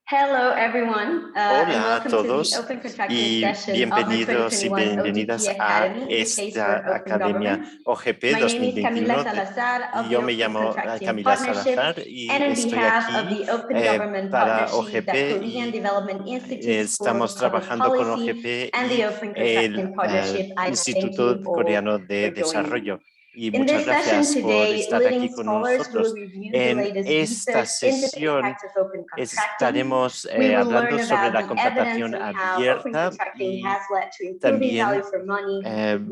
Hello, everyone, and Hola a welcome to the todos Open Contracting y session of the bienvenidos y 2021 bienvenidas OGP a Academy, the case for esta open Academia government. OGP My name is Camila 2021. Salazar of the Yo me Open llamo Contracting Camila Partnership, Salazar and y on estoy behalf of aquí the Open Government para Partnership, the OGP Korean y Development Institute School estamos of Public trabajando con Policy, OGP and y the Open el Contracting Partnership. I thank Instituto you all Coreano de for joining. Desarrollo. Y In muchas this session gracias por today, estar aquí leading con scholars will nosotros. review the En latest esta research into the sesión impact of open contracting. estaremos We will hablando learn sobre about la the evidence contratación on how open abierta contracting y has led to improving value también for money,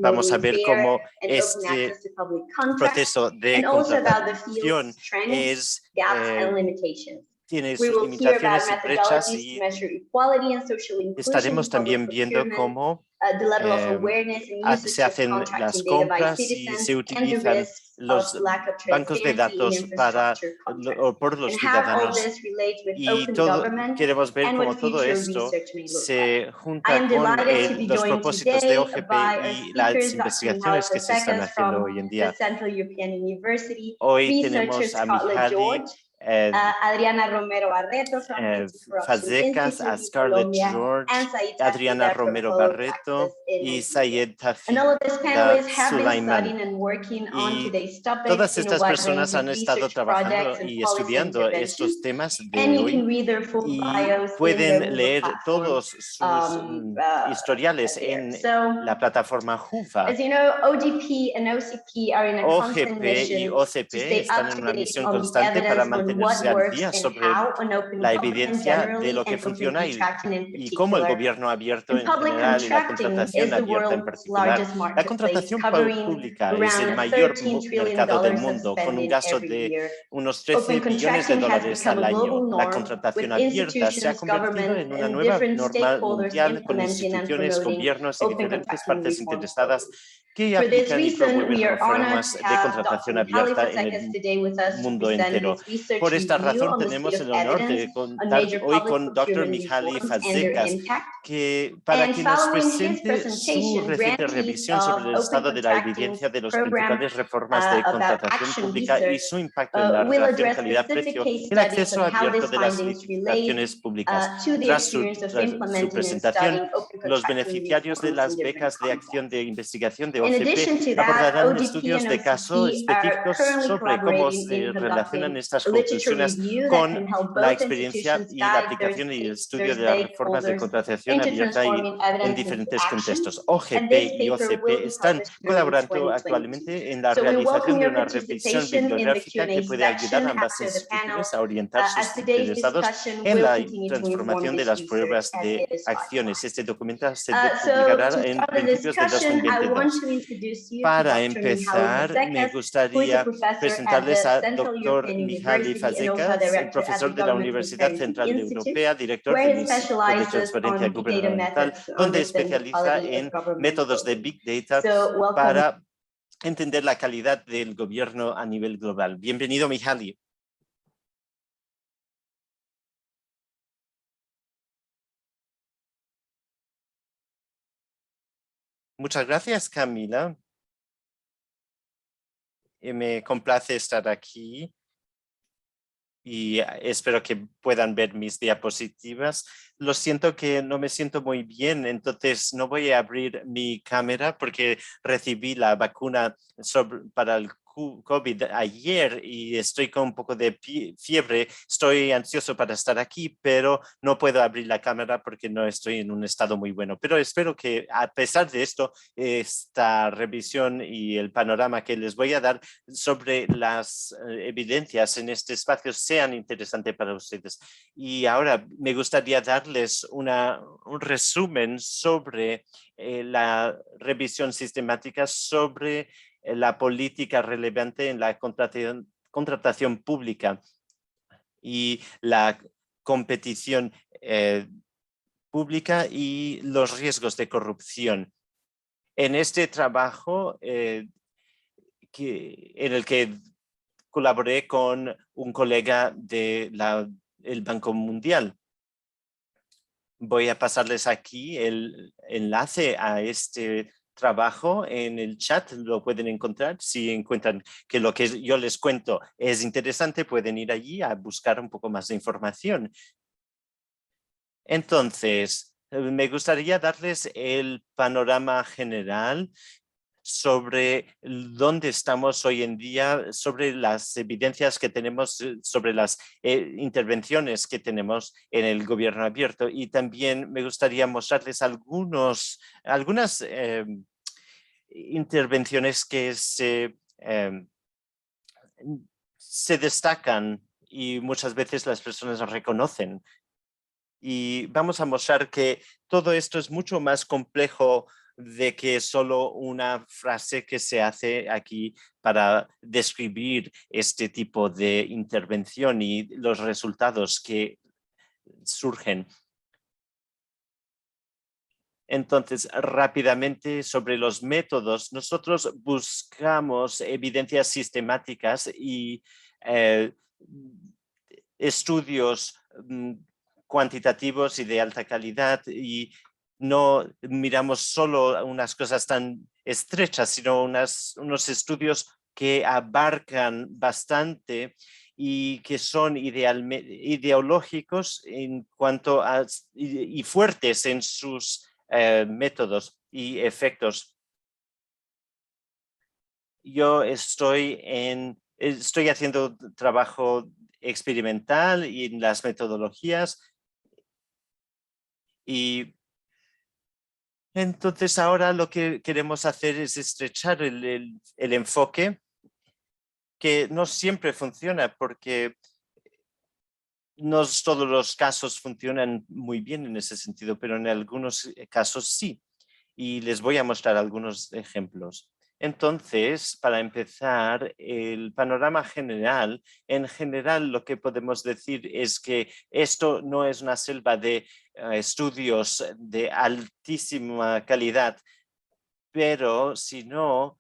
vamos a promoting ver fair cómo and open este access to public contracts, proceso de and also about the contratación field's strengths, gaps, and limitations. tiene We sus will hear about limitaciones y brechas, methodologies to y measure equality and social inclusion estaremos in public también viendo procurement, cómo the level of awareness and se usage of hacen las contracting data by compras y citizens, se and the utilizan risks of los lack of bancos de transparency in datos infrastructure contracts, por and los how all ciudadanos. this relates with Y open government queremos ver and what cómo todo future esto research may look like. se I junta am con delighted to be los joined propósitos de today OGP by our y las speakers, Dr. Mihaly investigaciones que se están Fazekas haciendo from hoy en the día. Central European University, Hoy researcher tenemos a Scarlett Mihaly George, Adriana Romero Barreto from the Anti-Corruption Fazekas, a Institute in Scarlett Colombia, George, and Said Adriana Tafida from Romero Public Access Barreto in y Nigeria. Sayed And all of these Tafida panelists have been Sulaiman. studying and working on Y today's topics todas in a estas wide range personas of han estado research trabajando projects and y policy estudiando estos interventions. temas And de you can hoy, read their full y bios in the pueden Hoover leer platform todos sus historiales there. en So, la plataforma as Juva. you know, OGP and OCP are in a constant OGP y mission to OCP stay están up en to una date misión on the constante para evidence on mantenerse what al works día and sobre how on open la government evidencia de generally lo que and open funciona contracting in y cómo el particular. gobierno abierto And en public general y la contracting contratación is the abierta en world's particular. largest La marketplace, contratación covering pública es el around mayor $13 trillion mercado del of mundo, con un spending gasto every de year. unos Open 13 billones de contracting has dólares become al a año. global La norm, with contratación abierta se ha institutions, convertido governments, en una and nueva different norma stakeholders mundial, con implementing and instituciones, promoting gobiernos y open diferentes contracting partes reform interesadas programs. que For this aplican y reason, we promueven are honored to reformas de have Dr. contratación Mihaly abierta en el Fazekas today with us to mundo present entero. his research Por esta review razón on the state tenemos of el honor evidence de on contar major hoy public con Dr. procurement Mihaly reforms and their Fazekas, impact. para And que nos following his presente su presentation, reciente grantees revisión of sobre el Open estado de la Contracting's evidencia de las program principales reformas de about contratación action pública y research su impacto en la will relación address specific calidad-precio case y el studies acceso on how abierto these de las findings relate licitaciones públicas. to the Tras su experience of su implementing and presentación, studying open los contracting beneficiarios de reforms in las different becas de acción contexts. de investigación de In OCP addition to that, abordarán OGP estudios and de caso OCP are específicos currently sobre cómo collaborating in se relacionan conducting estas a literature conclusiones review that con can help la both experiencia institutions y la guide aplicación y el their estudio de las reformas de stakeholders contratación into abierta y transforming en evidence into diferentes action. contextos. And OGP this y paper OCP will be están published during colaborando 2022. actualmente en la So we welcome realización de your una revisión participation in the bibliográfica que Q&A puede ayudar a session ambas after the panel, instituciones a orientar sus as today's interesados discussion en will la continue to inform transformación de this las research pruebas as de it is acciones. Este documento se So to publicará en start the principios de discussion, I want 2022. to introduce you to Para Dr. Mihaly empezar, me Fazekas, who is a gustaría professor at presentarles the a Central Dr. European Mihaly University and also a Fazekas, director at the profesor de la Government Universidad Transparency Central Institute, Europea, director where del he Instituto de specializes Transparencia on big data Gubernamental, methods to donde understand the especializa quality of en government métodos de coding. Big Data So welcome. para entender la calidad del gobierno a nivel global. Bienvenido, Mihaly. Muchas gracias, Camila. Me complace estar aquí y espero que puedan ver mis diapositivas. Lo siento que no me siento muy bien, entonces no voy a abrir mi cámara porque recibí la vacuna para el COVID ayer y estoy con un poco de fiebre. Estoy ansioso para estar aquí, pero no puedo abrir la cámara porque no estoy en un estado muy bueno. Pero espero que a pesar de esto, esta revisión y el panorama que les voy a dar sobre las evidencias en este espacio sean interesantes para ustedes. Y ahora me gustaría darles un resumen sobre la revisión sistemática sobre la política relevante en la contratación pública y la competición pública y los riesgos de corrupción. En este trabajo en el que colaboré con un colega del Banco Mundial. Voy a pasarles aquí el enlace a este trabajo en el chat, lo pueden encontrar. Si encuentran que lo que yo les cuento es interesante, pueden ir allí a buscar un poco más de información. Entonces, me gustaría darles el panorama general sobre dónde estamos hoy en día, sobre las evidencias que tenemos, sobre las intervenciones que tenemos en el gobierno abierto. Y también me gustaría mostrarles algunas intervenciones que se destacan y muchas veces las personas reconocen. Y vamos a mostrar que todo esto es mucho más complejo de que solo una frase que se hace aquí para describir este tipo de intervención y los resultados que surgen. Entonces, rápidamente sobre los métodos, nosotros buscamos evidencias sistemáticas y estudios cuantitativos y de alta calidad, y no miramos solo unas cosas tan estrechas, sino unos estudios que abarcan bastante y que son ideológicos en cuanto a y fuertes en sus métodos y efectos. Yo estoy haciendo trabajo experimental y en las metodologías, y entonces ahora lo que queremos hacer es estrechar el enfoque, que no siempre funciona porque no todos los casos funcionan muy bien en ese sentido, pero en algunos casos sí. Y les voy a mostrar algunos ejemplos. Entonces, para empezar, el panorama general, en general lo que podemos decir es que esto no es una selva de estudios de altísima calidad, pero si no,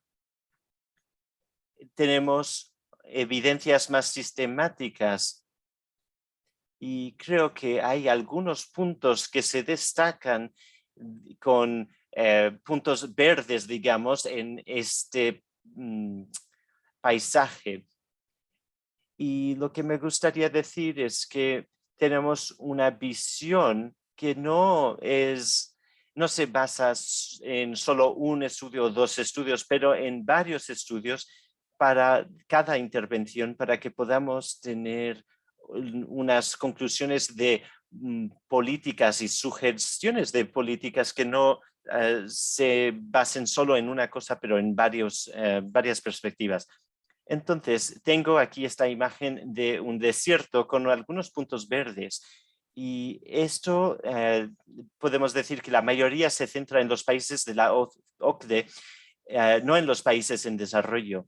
tenemos evidencias más sistemáticas. Y creo que hay algunos puntos que se destacan con puntos verdes, digamos, en este paisaje. Y lo que me gustaría decir es que tenemos una visión que no se basa en solo un estudio o dos estudios, pero en varios estudios para cada intervención, para que podamos tener unas conclusiones de políticas y sugestiones de políticas que no se basen solo en una cosa, pero en varias perspectivas. Entonces, tengo aquí esta imagen de un desierto con algunos puntos verdes. Y esto podemos decir que la mayoría se centra en los países de la OCDE, no en los países en desarrollo.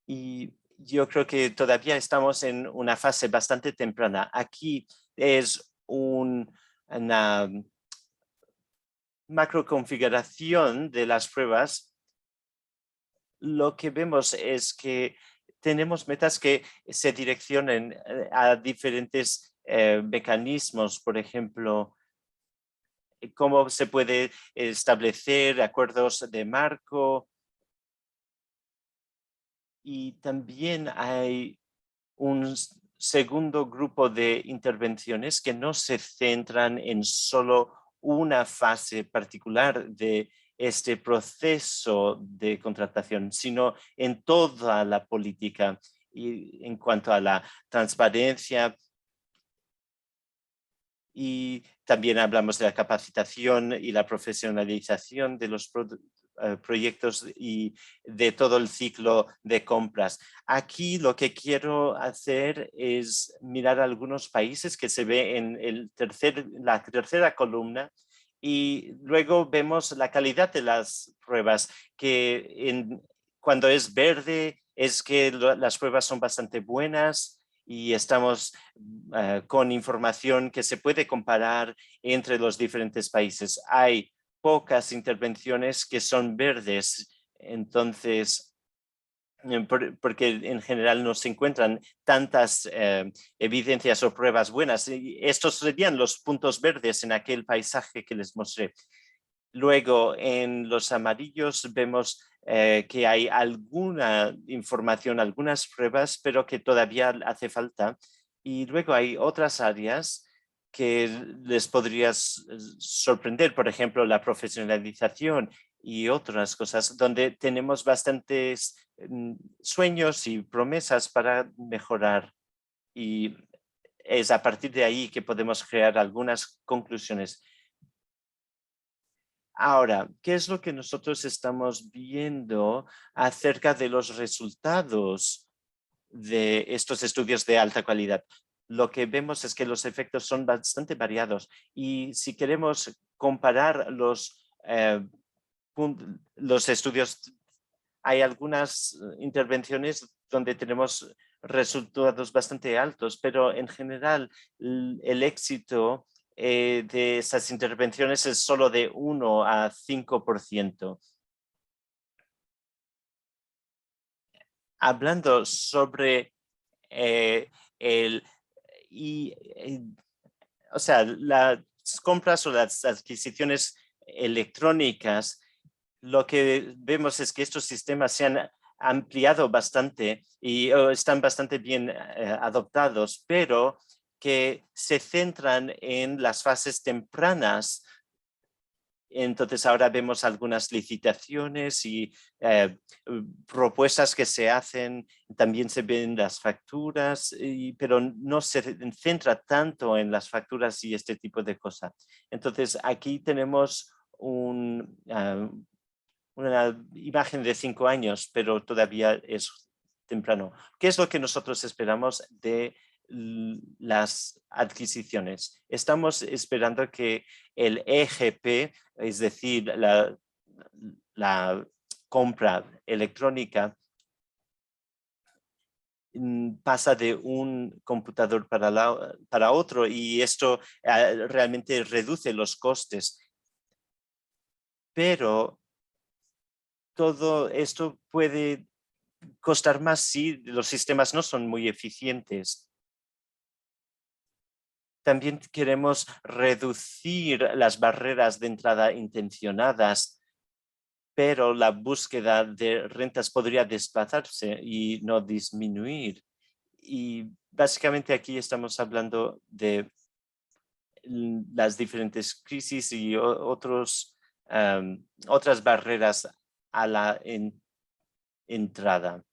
Y yo creo que todavía estamos en una fase bastante temprana. Aquí es una macroconfiguración de las pruebas. Lo que vemos es que tenemos metas que se direccionen a diferentes mecanismos, por ejemplo, cómo se puede establecer acuerdos de marco, y también hay un segundo grupo de intervenciones que no se centran en solo una fase particular de este proceso de contratación, sino en toda la política, y en cuanto a la transparencia. Y también hablamos de la capacitación y la profesionalización de los proyectos y de todo el ciclo de compras. Aquí lo que quiero hacer es mirar algunos países que se ve en la tercera columna, y luego vemos la calidad de las pruebas, que cuando es verde es que las pruebas son bastante buenas y estamos con información que se puede comparar entre los diferentes países. Hay pocas intervenciones que son verdes, entonces, porque en general no se encuentran tantas evidencias o pruebas buenas. Y estos serían los puntos verdes en aquel paisaje que les mostré. Luego, en los amarillos vemos que hay alguna información, algunas pruebas, pero que todavía hace falta. Y luego hay otras áreas que les podría sorprender, por ejemplo, la profesionalización y otras cosas, donde tenemos bastantes sueños y promesas para mejorar. Y es a partir de ahí que podemos crear algunas conclusiones. Ahora, ¿qué es lo que nosotros estamos viendo acerca de los resultados de estos estudios de alta calidad? Lo que vemos es que los efectos son bastante variados y si queremos comparar los estudios, hay algunas intervenciones donde tenemos resultados bastante altos, pero en general el éxito de esas intervenciones es solo de 1 a 5%. Hablando sobre o sea, las compras o las adquisiciones electrónicas, lo que vemos es que estos sistemas se han ampliado bastante y están bastante bien adoptados, pero que se centran en las fases tempranas. Entonces ahora vemos algunas licitaciones y propuestas que se hacen, también se ven las facturas, pero no se centra tanto en las facturas y este tipo de cosas. Entonces aquí tenemos una imagen de 5 años, pero todavía es temprano. ¿Qué es lo que nosotros esperamos de las adquisiciones? Estamos esperando que el EGP, es decir, la compra electrónica, pasa de un computador para otro y esto realmente reduce los costes. Pero todo esto puede costar más si los sistemas no son muy eficientes. También queremos reducir las barreras de entrada intencionadas, pero la búsqueda de rentas podría desplazarse y no disminuir. Y básicamente aquí estamos hablando de las diferentes crisis y otras barreras a la entrada.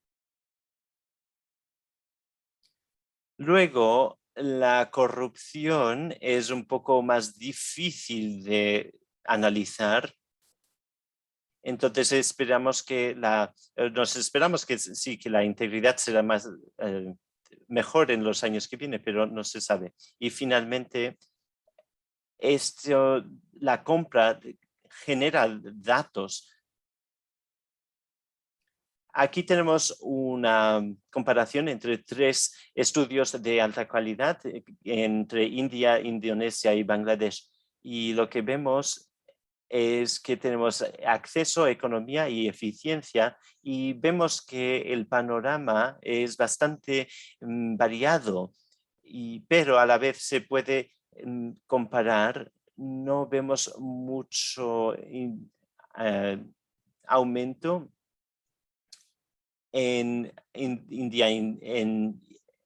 Luego, la corrupción es un poco más difícil de analizar. Entonces esperamos que sí, que la integridad será mejor en los años que vienen, pero no se sabe. Y finalmente, la compra genera datos. Aquí tenemos una comparación entre 3 estudios de alta calidad entre India, Indonesia y Bangladesh. Y lo que vemos es que tenemos acceso, economía y eficiencia y vemos que el panorama es bastante variado, pero a la vez se puede comparar. No vemos mucho aumento en India e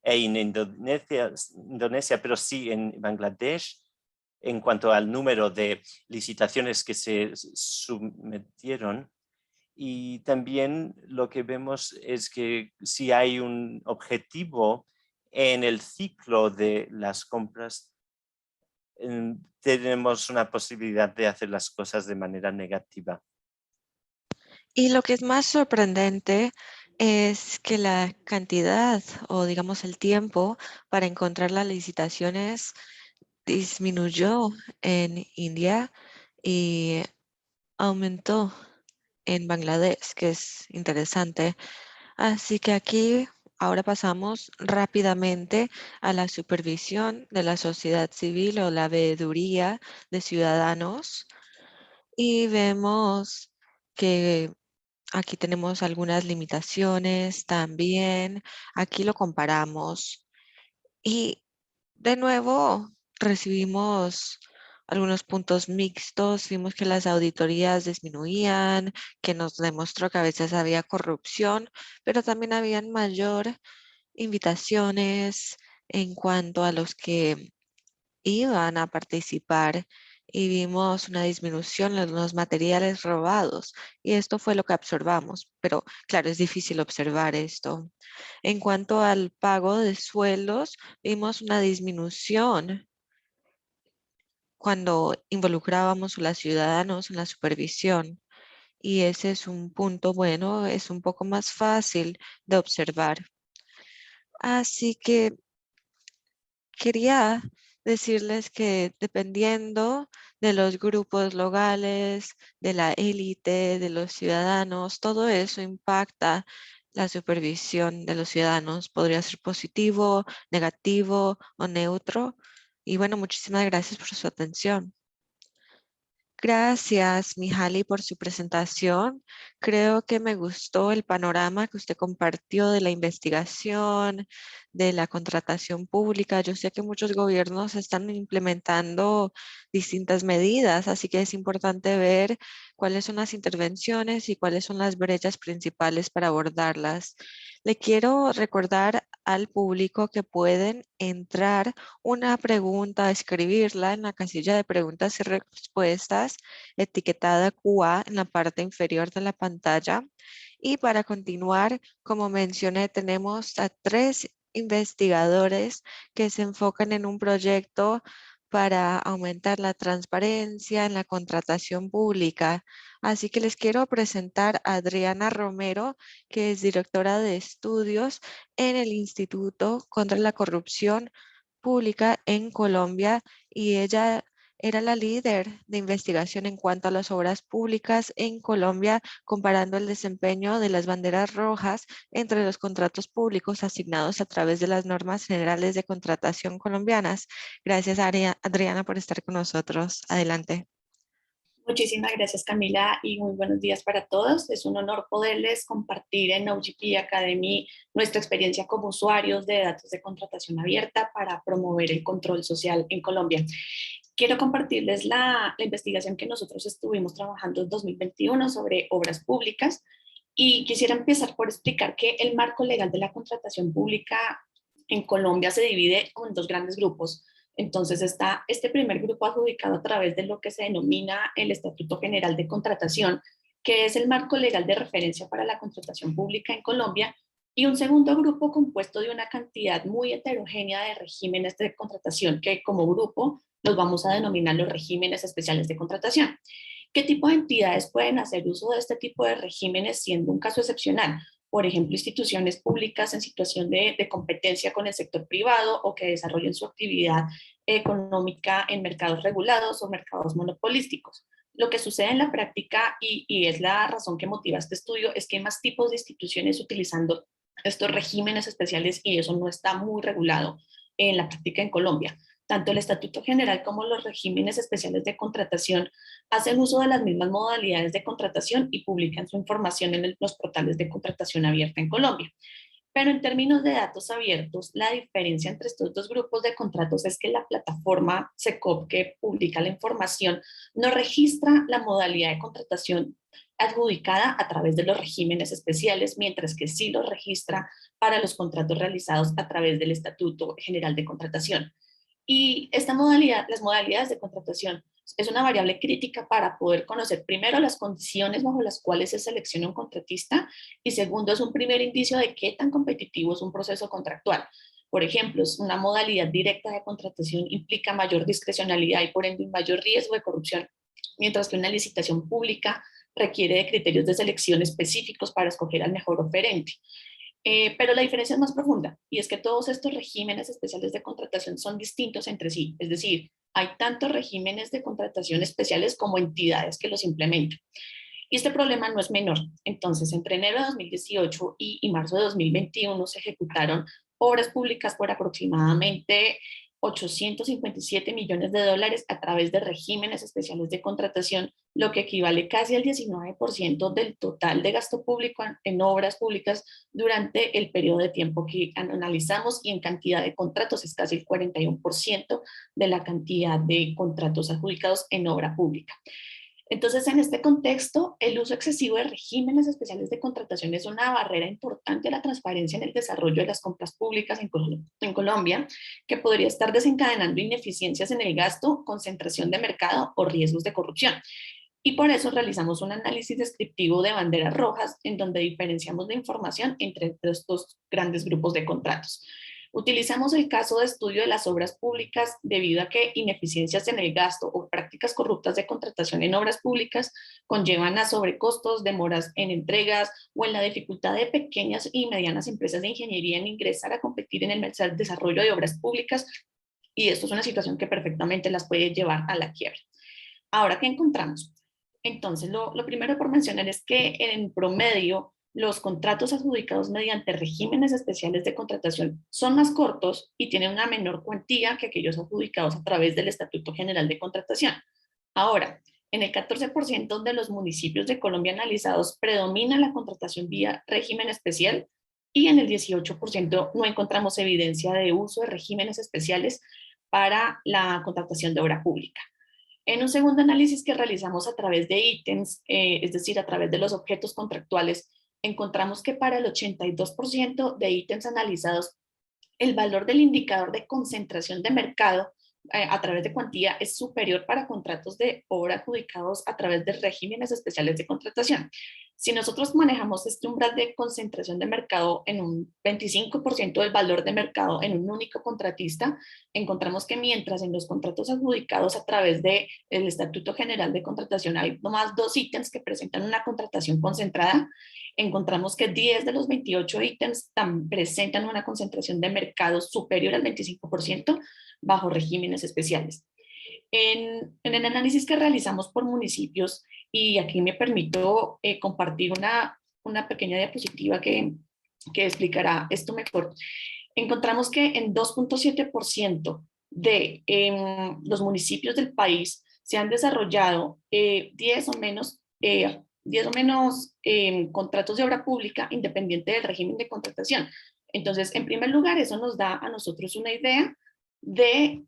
en Indonesia, pero sí en Bangladesh en cuanto al número de licitaciones que se sometieron. Y también lo que vemos es que si hay un objetivo en el ciclo de las compras, tenemos una posibilidad de hacer las cosas de manera negativa. Y lo que es más sorprendente es que la cantidad o digamos el tiempo para encontrar las licitaciones disminuyó en India y aumentó en Bangladesh, que es interesante. Así que aquí ahora pasamos rápidamente a la supervisión de la sociedad civil o la veeduría de ciudadanos y vemos que aquí tenemos algunas limitaciones también. Aquí lo comparamos y de nuevo recibimos algunos puntos mixtos. Vimos que las auditorías disminuían, que nos demostró que a veces había corrupción, pero también habían mayor invitaciones en cuanto a los que iban a participar y vimos una disminución en los materiales robados y esto fue lo que observamos, pero claro, es difícil observar esto. En cuanto al pago de sueldos, vimos una disminución cuando involucrábamos a los ciudadanos en la supervisión y ese es un punto bueno, es un poco más fácil de observar. Así que quería decirles que dependiendo de los grupos locales, de la élite, de los ciudadanos, todo eso impacta la supervisión de los ciudadanos. Podría ser positivo, negativo o neutro. Y bueno, muchísimas gracias por su atención. Gracias, Mihaly, por su presentación. Creo que me gustó el panorama que usted compartió de la investigación, de la contratación pública. Yo sé que muchos gobiernos están implementando distintas medidas, así que es importante ver cuáles son las intervenciones y cuáles son las brechas principales para abordarlas. Le quiero recordar al público que pueden entrar una pregunta, escribirla en la casilla de preguntas y respuestas etiquetada QA en la parte inferior de la pantalla. Y para continuar, como mencioné, tenemos a 3 investigadores que se enfocan en un proyecto para aumentar la transparencia en la contratación pública. Así que les quiero presentar a Adriana Romero, que es directora de estudios en el Instituto contra la Corrupción Pública en Colombia y ella era la líder de investigación en cuanto a las obras públicas en Colombia, comparando el desempeño de las banderas rojas entre los contratos públicos asignados a través de las normas generales de contratación colombianas. Gracias, Adriana, por estar con nosotros. Adelante. Muchísimas gracias, Camila, y muy buenos días para todos. Es un honor poderles compartir en OGP Academy nuestra experiencia como usuarios de datos de contratación abierta para promover el control social en Colombia. Quiero compartirles la investigación que nosotros estuvimos trabajando en 2021 sobre obras públicas y quisiera empezar por explicar que el marco legal de la contratación pública en Colombia se divide en 2 grandes grupos. Entonces está este primer grupo adjudicado a través de lo que se denomina el Estatuto General de Contratación, que es el marco legal de referencia para la contratación pública en Colombia, y un segundo grupo compuesto de una cantidad muy heterogénea de regímenes de contratación, que como grupo los vamos a denominar los regímenes especiales de contratación. ¿Qué tipo de entidades pueden hacer uso de este tipo de regímenes siendo un caso excepcional? Por ejemplo, instituciones públicas en situación de competencia con el sector privado o que desarrollen su actividad económica en mercados regulados o mercados monopolísticos. Lo que sucede en la práctica, y es la razón que motiva este estudio, es que hay más tipos de instituciones utilizando estos regímenes especiales y eso no está muy regulado en la práctica en Colombia. Tanto el Estatuto General como los regímenes especiales de contratación hacen uso de las mismas modalidades de contratación y publican su información en los portales de contratación abierta en Colombia. Pero en términos de datos abiertos, la diferencia entre estos 2 grupos de contratos es que la plataforma SECOP que publica la información no registra la modalidad de contratación adjudicada a través de los regímenes especiales, mientras que sí lo registra para los contratos realizados a través del Estatuto General de Contratación. Y esta modalidad, las modalidades de contratación, es una variable crítica para poder conocer primero las condiciones bajo las cuales se selecciona un contratista y segundo es un primer indicio de qué tan competitivo es un proceso contractual. Por ejemplo, una modalidad directa de contratación implica mayor discrecionalidad y por ende un mayor riesgo de corrupción, mientras que una licitación pública requiere de criterios de selección específicos para escoger al mejor oferente. Pero la diferencia es más profunda y es que todos estos regímenes especiales de contratación son distintos entre sí, es decir, hay tantos regímenes de contratación especiales como entidades que los implementan. Y este problema no es menor. Entonces, entre enero de 2018 y marzo de 2021 se ejecutaron obras públicas por aproximadamente 857 millones de dólares a través de regímenes especiales de contratación, lo que equivale casi al 19% del total de gasto público en obras públicas durante el periodo de tiempo que analizamos y en cantidad de contratos es casi el 41% de la cantidad de contratos adjudicados en obra pública. Entonces, en este contexto, el uso excesivo de regímenes especiales de contratación es una barrera importante a la transparencia en el desarrollo de las compras públicas en Colombia, que podría estar desencadenando ineficiencias en el gasto, concentración de mercado o riesgos de corrupción. Y por eso realizamos un análisis descriptivo de banderas rojas en donde diferenciamos la información entre estos grandes grupos de contratos. Utilizamos el caso de estudio de las obras públicas debido a que ineficiencias en el gasto o prácticas corruptas de contratación en obras públicas conllevan a sobrecostos, demoras en entregas o en la dificultad de pequeñas y medianas empresas de ingeniería en ingresar a competir en el desarrollo de obras públicas, y esto es una situación que perfectamente las puede llevar a la quiebra. Ahora, ¿qué encontramos? Entonces, lo primero por mencionar es que en promedio los contratos adjudicados mediante regímenes especiales de contratación son más cortos y tienen una menor cuantía que aquellos adjudicados a través del Estatuto General de Contratación. Ahora, en el 14% de los municipios de Colombia analizados predomina la contratación vía régimen especial y en el 18% no encontramos evidencia de uso de regímenes especiales para la contratación de obra pública. En un segundo análisis que realizamos a través de ítems, es decir, a través de los objetos contractuales, encontramos que para el 82% de ítems analizados, el valor del indicador de concentración de mercado a través de cuantía es superior para contratos de obra adjudicados a través de regímenes especiales de contratación. Si nosotros manejamos este umbral de concentración de mercado en un 25% del valor de mercado en un único contratista, encontramos que mientras en los contratos adjudicados a través del Estatuto General de Contratación hay nomás 2 ítems que presentan una contratación concentrada, encontramos que 10 de los 28 ítems presentan una concentración de mercado superior al 25% bajo regímenes especiales. En el análisis que realizamos por municipios, y aquí me permito compartir una pequeña diapositiva que explicará esto mejor, encontramos que en 2.7% de los municipios del país se han desarrollado 10 o menos contratos de obra pública independiente del régimen de contratación. Entonces, en primer lugar, eso nos da a nosotros una idea de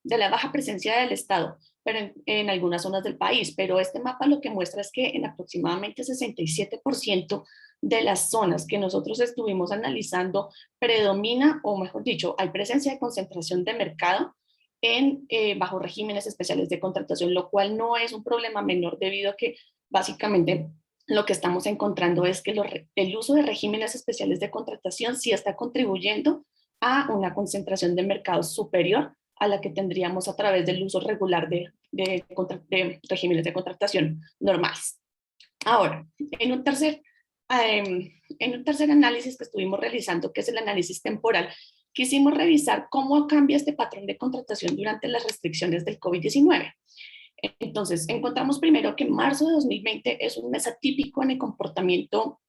la baja presencia del Estado pero en algunas zonas del país, pero este mapa lo que muestra es que en aproximadamente 67% de las zonas que nosotros estuvimos analizando predomina, o mejor dicho, hay presencia de concentración de mercado bajo regímenes especiales de contratación, lo cual no es un problema menor debido a que básicamente lo que estamos encontrando es que el uso de regímenes especiales de contratación sí está contribuyendo a una concentración de mercado superior a la que tendríamos a través del uso regular de regímenes de contratación normales. Ahora, en un tercer análisis que estuvimos realizando, que es el análisis temporal, quisimos revisar cómo cambia este patrón de contratación durante las restricciones del COVID-19. Entonces, encontramos primero que marzo de 2020 es un mes atípico en el comportamiento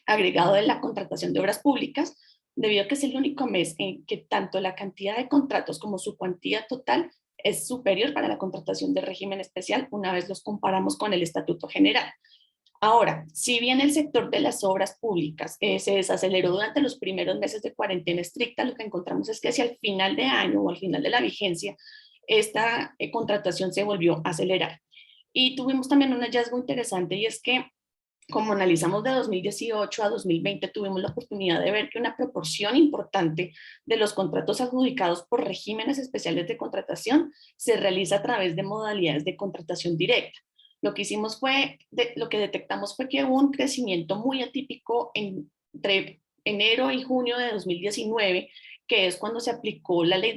agregado de la contratación de obras públicas, debido a que es el único mes en que tanto la cantidad de contratos como su cuantía total es superior para la contratación de régimen especial una vez los comparamos con el Estatuto General. Ahora, si bien el sector de las obras públicas se desaceleró durante los primeros meses de cuarentena estricta, lo que encontramos es que hacia el final de año o al final de la vigencia, esta contratación se volvió a acelerar. Y tuvimos también un hallazgo interesante, y es que como analizamos de 2018 a 2020, tuvimos la oportunidad de ver que una proporción importante de los contratos adjudicados por regímenes especiales de contratación se realiza a través de modalidades de contratación directa. Lo que hicimos fue, lo que detectamos fue que hubo un crecimiento muy atípico entre enero y junio de 2019, que es cuando se aplicó la ley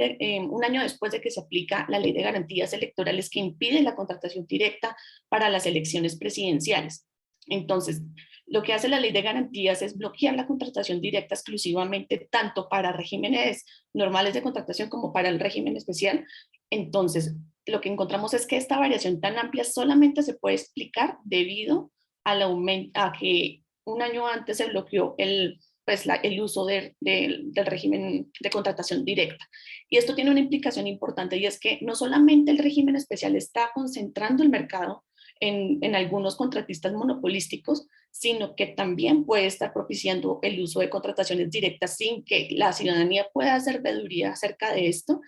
un año después de que se aplica la ley de garantías electorales que impide la contratación directa para las elecciones presidenciales. Entonces, lo que hace la ley de garantías es bloquear la contratación directa exclusivamente tanto para regímenes normales de contratación como para el régimen especial. Entonces, lo que encontramos es que esta variación tan amplia solamente se puede explicar debido a que un año antes se bloqueó el uso del régimen de contratación directa. Y esto tiene una implicación importante, y es que no solamente el régimen especial está concentrando el mercado en algunos contratistas monopolísticos, sino que también puede estar propiciando el uso de contrataciones directas sin que la ciudadanía pueda hacer veeduría acerca de esto,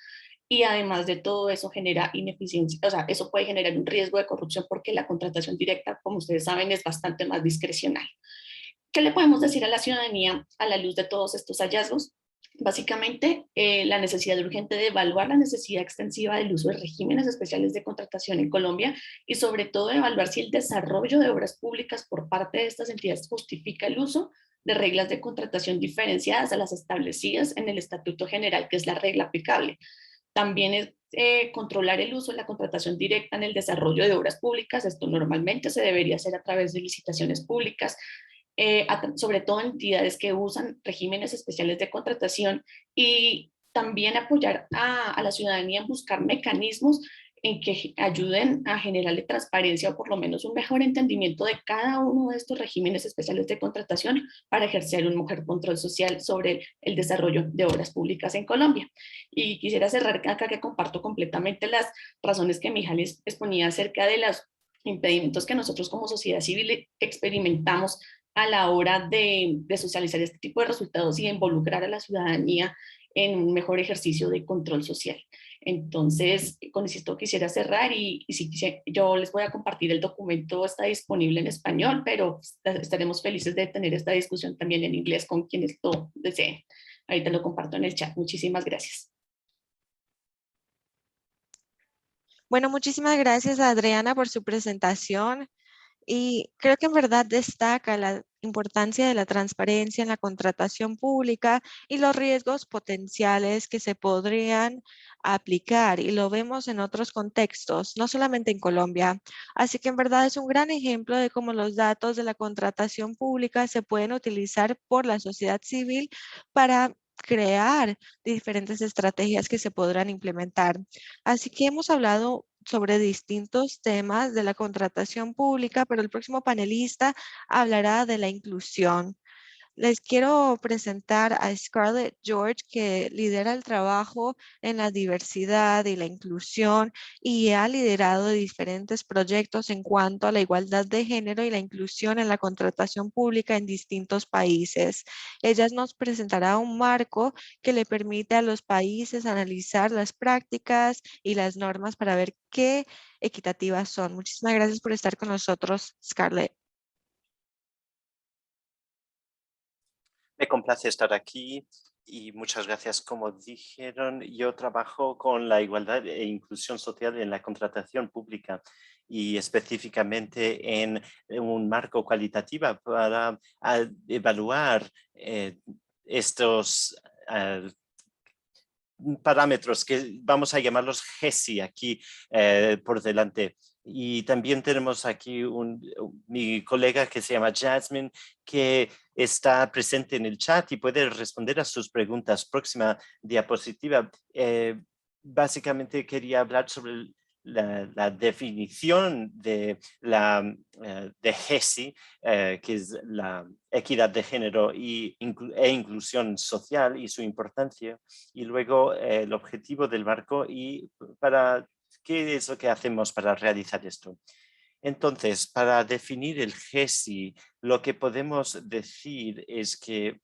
y además de todo eso genera ineficiencia, o sea, eso puede generar un riesgo de corrupción porque la contratación directa, como ustedes saben, es bastante más discrecional. ¿Qué le podemos decir a la ciudadanía a la luz de todos estos hallazgos? Básicamente, la necesidad urgente de evaluar la necesidad extensiva del uso de regímenes especiales de contratación en Colombia y sobre todo evaluar si el desarrollo de obras públicas por parte de estas entidades justifica el uso de reglas de contratación diferenciadas a las establecidas en el Estatuto General, que es la regla aplicable. También es controlar el uso de la contratación directa en el desarrollo de obras públicas. Esto normalmente se debería hacer a través de licitaciones públicas, sobre todo entidades que usan regímenes especiales de contratación, y también apoyar a la ciudadanía en buscar mecanismos en que ayuden a generarle transparencia o por lo menos un mejor entendimiento de cada uno de estos regímenes especiales de contratación para ejercer un mejor control social sobre el desarrollo de obras públicas en Colombia. Y quisiera cerrar acá que comparto completamente las razones que Mijaly exponía acerca de los impedimentos que nosotros como sociedad civil experimentamos a la hora de socializar este tipo de resultados y de involucrar a la ciudadanía en un mejor ejercicio de control social. Entonces, con esto quisiera cerrar y si yo les voy a compartir el documento, está disponible en español, pero estaremos felices de tener esta discusión también en inglés con quienes lo deseen. Ahorita lo comparto en el chat. Muchísimas gracias. Bueno, muchísimas gracias a Adriana por su presentación. Y creo que en verdad destaca la importancia de la transparencia en la contratación pública y los riesgos potenciales que se podrían aplicar. Y lo vemos en otros contextos, no solamente en Colombia. Así que en verdad es un gran ejemplo de cómo los datos de la contratación pública se pueden utilizar por la sociedad civil para crear diferentes estrategias que se podrán implementar. Así que hemos hablado sobre distintos temas de la contratación pública, pero el próximo panelista hablará de la inclusión. Les quiero presentar a Scarlett George, que lidera el trabajo en la diversidad y la inclusión y ha liderado diferentes proyectos en cuanto a la igualdad de género y la inclusión en la contratación pública en distintos países. Ella nos presentará un marco que le permite a los países analizar las prácticas y las normas para ver qué equitativas son. Muchísimas gracias por estar con nosotros, Scarlett. Me complace estar aquí y muchas gracias. Como dijeron, yo trabajo con la igualdad e inclusión social en la contratación pública y específicamente en un marco cualitativo para evaluar estos parámetros que vamos a llamarlos GESI aquí por delante. Y también tenemos aquí mi colega que se llama Jasmine, que está presente en el chat y puede responder a sus preguntas. Próxima diapositiva. Básicamente quería hablar sobre la definición de GESI, que es la equidad de género e inclusión social y su importancia, y luego el objetivo del marco y para qué es lo que hacemos para realizar esto. Entonces, para definir el GESI, lo que podemos decir es que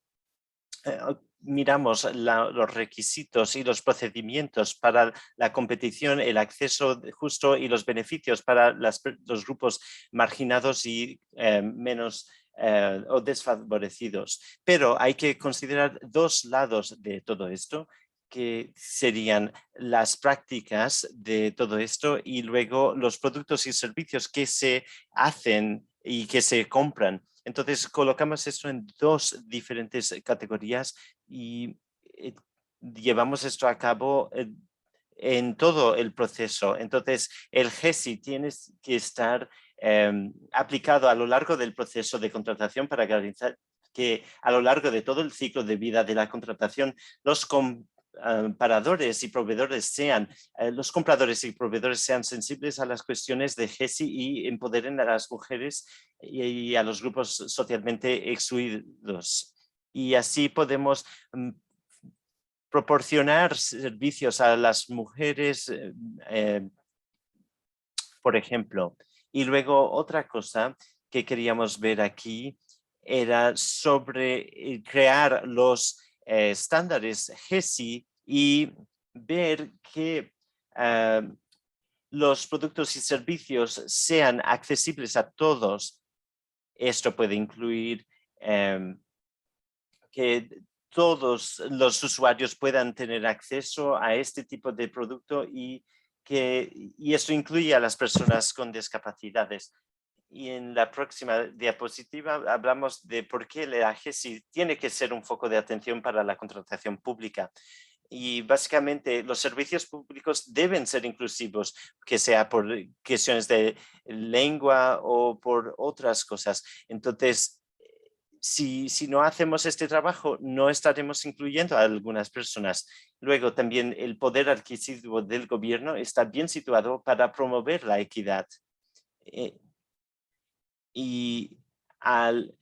miramos los requisitos y los procedimientos para la competición, el acceso justo y los beneficios para los grupos marginados y menos o desfavorecidos. Pero hay que considerar dos lados de todo esto, que serían las prácticas de todo esto y luego los productos y servicios que se hacen y que se compran. Entonces colocamos esto en dos diferentes categorías y llevamos esto a cabo en todo el proceso. Entonces el GESI tiene que estar aplicado a lo largo del proceso de contratación para garantizar que a lo largo de todo el ciclo de vida de la contratación los compradores y proveedores los compradores y proveedores sean sensibles a las cuestiones de GESI y empoderen a las mujeres y a los grupos socialmente excluidos. Y así podemos proporcionar servicios a las mujeres, por ejemplo. Y luego otra cosa que queríamos ver aquí era sobre crear los estándares GESI y ver que los productos y servicios sean accesibles a todos. Esto puede incluir que todos los usuarios puedan tener acceso a este tipo de producto y esto incluye a las personas con discapacidades. Y en la próxima diapositiva hablamos de por qué la AGESI tiene que ser un foco de atención para la contratación pública. Y básicamente los servicios públicos deben ser inclusivos, que sea por cuestiones de lengua o por otras cosas. Entonces, si no hacemos este trabajo, no estaremos incluyendo a algunas personas. Luego, también el poder adquisitivo del gobierno está bien situado para promover la equidad. Y al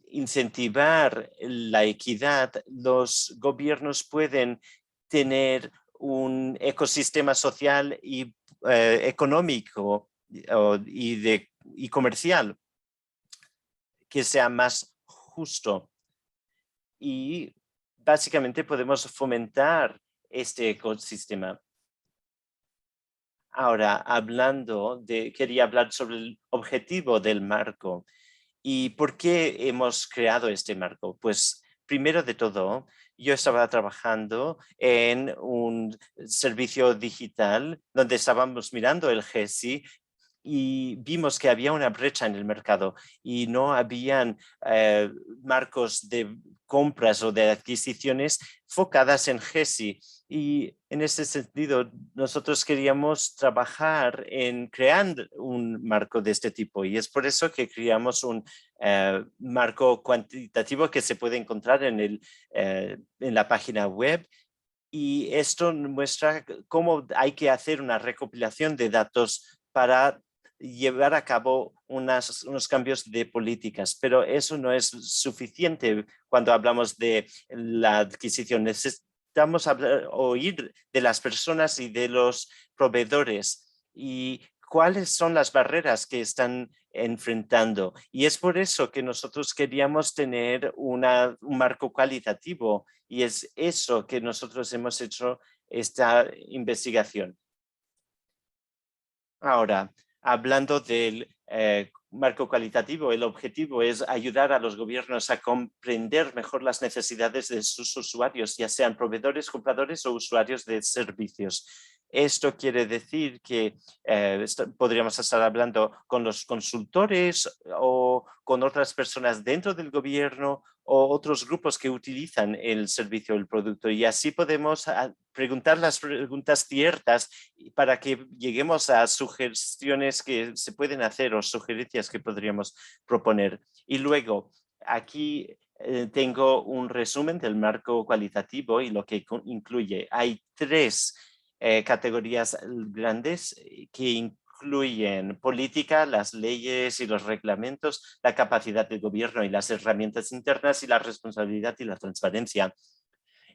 incentivar la equidad, los gobiernos pueden tener un ecosistema social y económico y comercial que sea más justo. Y básicamente podemos fomentar este ecosistema. Ahora, quería hablar sobre el objetivo del marco y por qué hemos creado este marco. Pues primero de todo, yo estaba trabajando en un servicio digital donde estábamos mirando el GESI y vimos que había una brecha en el mercado y no habían marcos de compras o de adquisiciones focadas en GESI. Y en ese sentido, nosotros queríamos trabajar en crear un marco de este tipo y es por eso que creamos un marco cuantitativo que se puede encontrar en la página web. Y esto muestra cómo hay que hacer una recopilación de datos para llevar a cabo unos cambios de políticas, pero eso no es suficiente cuando hablamos de la adquisición. Necesitamos oír de las personas y de los proveedores y cuáles son las barreras que están enfrentando. Y es por eso que nosotros queríamos tener un marco cualitativo y es eso que nosotros hemos hecho esta investigación. Ahora, hablando del marco cualitativo, el objetivo es ayudar a los gobiernos a comprender mejor las necesidades de sus usuarios, ya sean proveedores, compradores o usuarios de servicios. Esto quiere decir que podríamos estar hablando con los consultores o con otras personas dentro del gobierno o otros grupos que utilizan el servicio o el producto. Y así podemos preguntar las preguntas ciertas para que lleguemos a sugestiones que se pueden hacer o sugerencias que podríamos proponer. Y luego, aquí tengo un resumen del marco cualitativo y lo que incluye. Hay 3 categorías grandes que incluyen política, las leyes y los reglamentos, la capacidad del gobierno y las herramientas internas y la responsabilidad y la transparencia.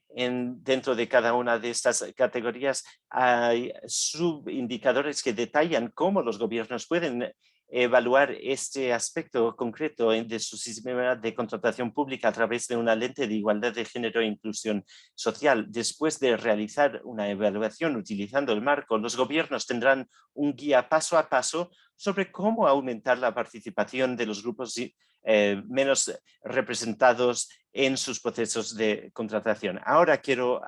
Dentro de cada una de estas categorías hay subindicadores que detallan cómo los gobiernos pueden evaluar este aspecto concreto de su sistema de contratación pública a través de una lente de igualdad de género e inclusión social. Después de realizar una evaluación utilizando el marco, los gobiernos tendrán un guía paso a paso sobre cómo aumentar la participación de los grupos menos representados en sus procesos de contratación. Ahora quiero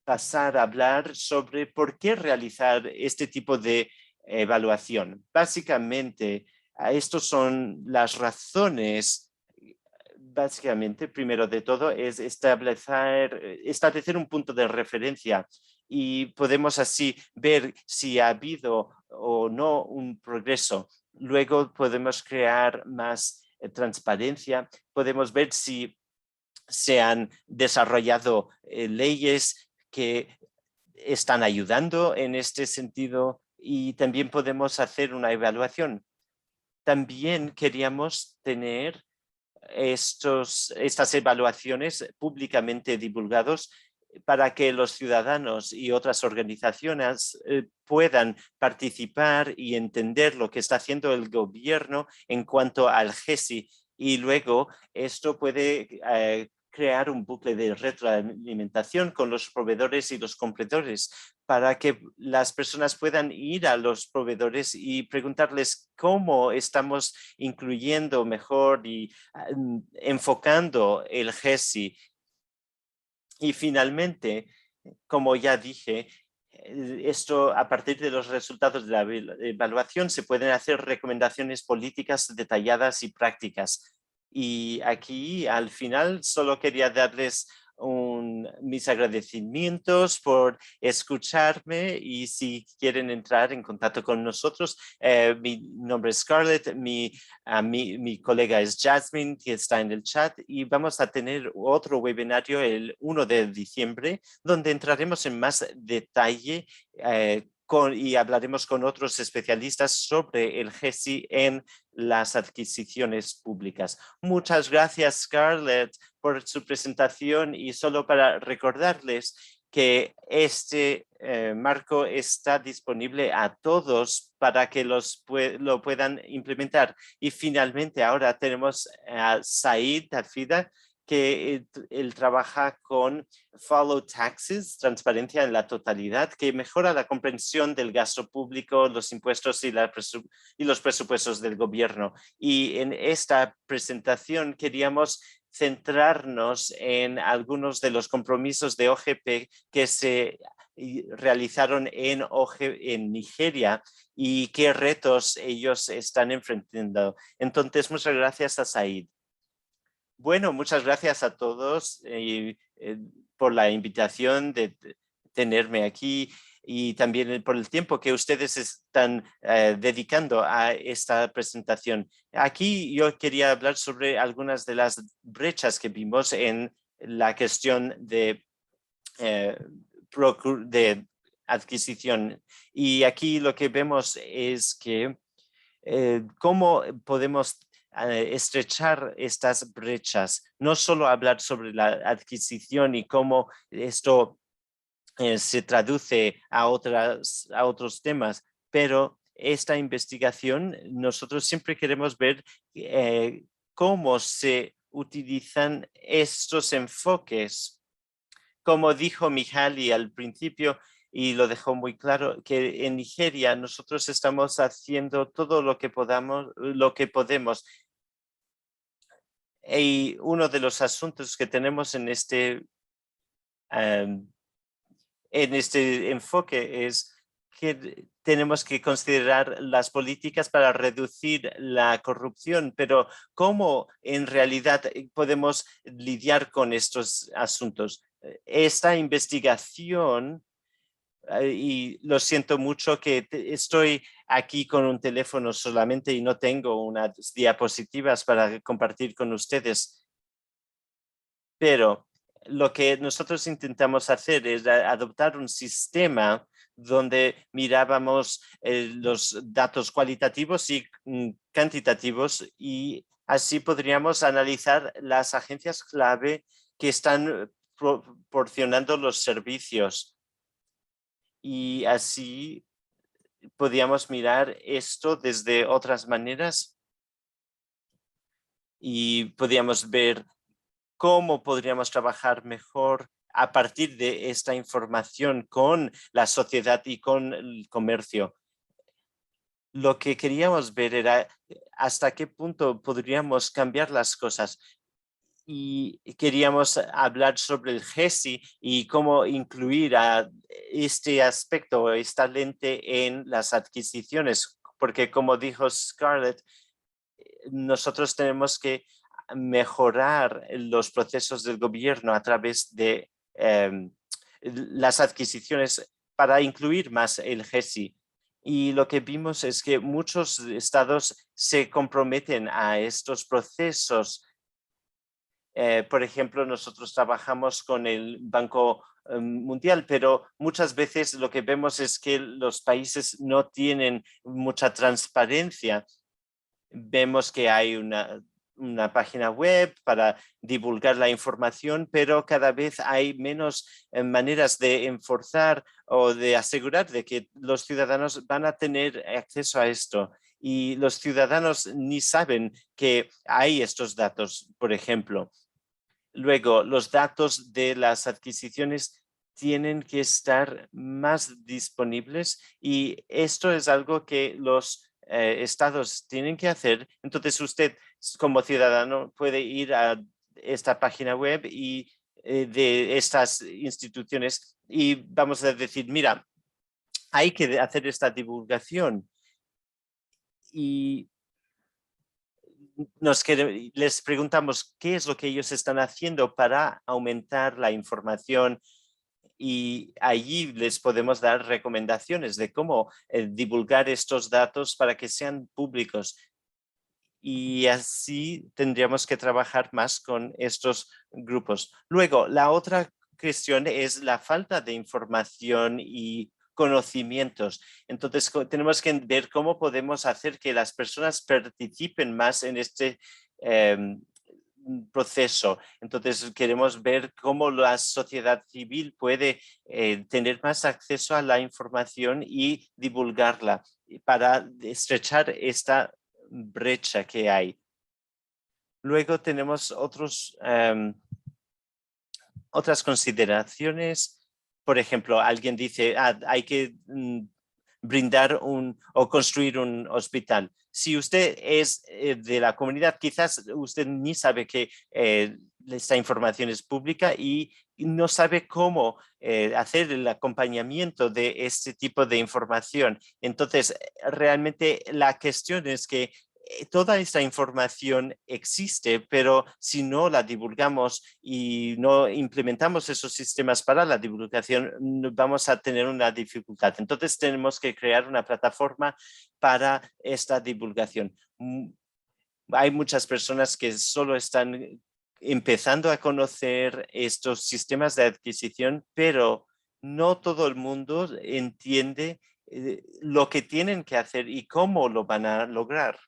pasar a hablar sobre por qué realizar este tipo de evaluación. Básicamente, estos son las razones. Básicamente, primero de todo, es establecer un punto de referencia y podemos así ver si ha habido o no un progreso. Luego podemos crear más transparencia, podemos ver si se han desarrollado leyes que están ayudando en este sentido y también podemos hacer una evaluación. También queríamos tener estas evaluaciones públicamente divulgados para que los ciudadanos y otras organizaciones puedan participar y entender lo que está haciendo el gobierno en cuanto al GESI. Y luego esto puede crear un bucle de retroalimentación con los proveedores y los compradores para que las personas puedan ir a los proveedores y preguntarles cómo estamos incluyendo mejor y enfocando el GESI. Y finalmente, como ya dije, esto a partir de los resultados de la evaluación se pueden hacer recomendaciones políticas detalladas y prácticas. Y aquí al final solo quería darles mis agradecimientos por escucharme y si quieren entrar en contacto con nosotros, mi nombre es Scarlett, mi colega es Jasmine, que está en el chat, y vamos a tener otro webinario el 1 de diciembre donde entraremos en más detalle y hablaremos con otros especialistas sobre el GESI en las adquisiciones públicas. Muchas gracias, Scarlett, por su presentación, y solo para recordarles que este marco está disponible a todos para que lo puedan implementar. Y finalmente ahora tenemos a Said Tafida, que él trabaja con Follow Taxes, transparencia en la totalidad, que mejora la comprensión del gasto público, los impuestos y los presupuestos del gobierno. Y en esta presentación queríamos centrarnos en algunos de los compromisos de OGP que se realizaron en Nigeria y qué retos ellos están enfrentando. Entonces, muchas gracias a Said. Bueno, muchas gracias a todos por la invitación de tenerme aquí y también por el tiempo que ustedes están dedicando a esta presentación. Aquí yo quería hablar sobre algunas de las brechas que vimos en la cuestión de adquisición. Y aquí lo que vemos es que cómo podemos estrechar estas brechas, no solo hablar sobre la adquisición y cómo esto se traduce a otros temas, pero esta investigación nosotros siempre queremos ver cómo se utilizan estos enfoques. Como dijo Mihaly al principio, y lo dejó muy claro, que en Nigeria nosotros estamos haciendo todo lo que podemos. Y uno de los asuntos que tenemos en este enfoque es que tenemos que considerar las políticas para reducir la corrupción, pero ¿cómo en realidad podemos lidiar con estos asuntos? Esta investigación, y lo siento mucho que estoy aquí con un teléfono solamente y no tengo unas diapositivas para compartir con ustedes, pero lo que nosotros intentamos hacer es adoptar un sistema donde mirábamos los datos cualitativos y cuantitativos, y así podríamos analizar las agencias clave que están proporcionando los servicios. Y así podíamos mirar esto desde otras maneras y podíamos ver cómo podríamos trabajar mejor a partir de esta información con la sociedad y con el comercio. Lo que queríamos ver era hasta qué punto podríamos cambiar las cosas. Y queríamos hablar sobre el GESI y cómo incluir a este aspecto, esta lente en las adquisiciones, porque como dijo Scarlett, nosotros tenemos que mejorar los procesos del gobierno a través de las adquisiciones para incluir más el GESI. Y lo que vimos es que muchos estados se comprometen a estos procesos. Por ejemplo, nosotros trabajamos con el Banco Mundial, pero muchas veces lo que vemos es que los países no tienen mucha transparencia. Vemos que hay una página web para divulgar la información, pero cada vez hay menos maneras de enforzar o de asegurar de que los ciudadanos van a tener acceso a esto. Y los ciudadanos ni saben que hay estos datos, por ejemplo. Luego, los datos de las adquisiciones tienen que estar más disponibles y esto es algo que los estados tienen que hacer. Entonces usted como ciudadano puede ir a esta página web y de estas instituciones y vamos a decir, mira, hay que hacer esta divulgación y les preguntamos qué es lo que ellos están haciendo para aumentar la información y allí les podemos dar recomendaciones de cómo divulgar estos datos para que sean públicos. Y así tendríamos que trabajar más con estos grupos. Luego, la otra cuestión es la falta de información y conocimientos. Entonces, tenemos que ver cómo podemos hacer que las personas participen más en este proceso. Entonces, queremos ver cómo la sociedad civil puede tener más acceso a la información y divulgarla para estrechar esta brecha que hay. Luego tenemos otras consideraciones. Por ejemplo, alguien dice, hay que brindar o construir un hospital. Si usted es de la comunidad, quizás usted ni sabe que esta información es pública y no sabe cómo hacer el acompañamiento de este tipo de información. Entonces, realmente la cuestión es que toda esta información existe, pero si no la divulgamos y no implementamos esos sistemas para la divulgación, vamos a tener una dificultad. Entonces tenemos que crear una plataforma para esta divulgación. Hay muchas personas que solo están empezando a conocer estos sistemas de adquisición, pero no todo el mundo entiende lo que tienen que hacer y cómo lo van a lograr.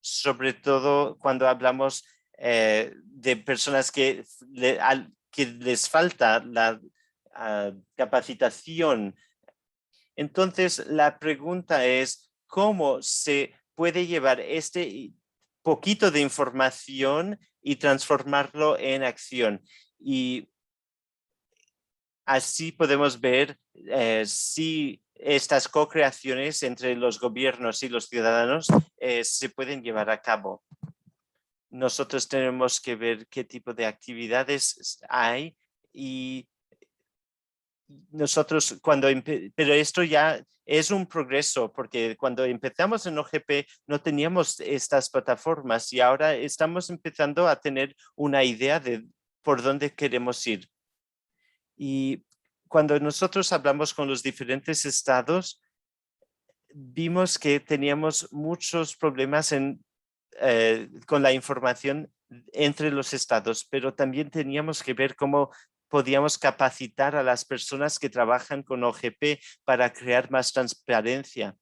Sobre todo cuando hablamos de personas que les falta la capacitación. Entonces, la pregunta es, ¿cómo se puede llevar este poquito de información y transformarlo en acción? Y así podemos ver si estas co-creaciones entre los gobiernos y los ciudadanos se pueden llevar a cabo. Nosotros tenemos que ver qué tipo de actividades hay y nosotros pero esto ya es un progreso porque cuando empezamos en OGP no teníamos estas plataformas y ahora estamos empezando a tener una idea de por dónde queremos ir. Y cuando nosotros hablamos con los diferentes estados, vimos que teníamos muchos problemas con la información entre los estados, pero también teníamos que ver cómo podíamos capacitar a las personas que trabajan con OGP para crear más transparencia.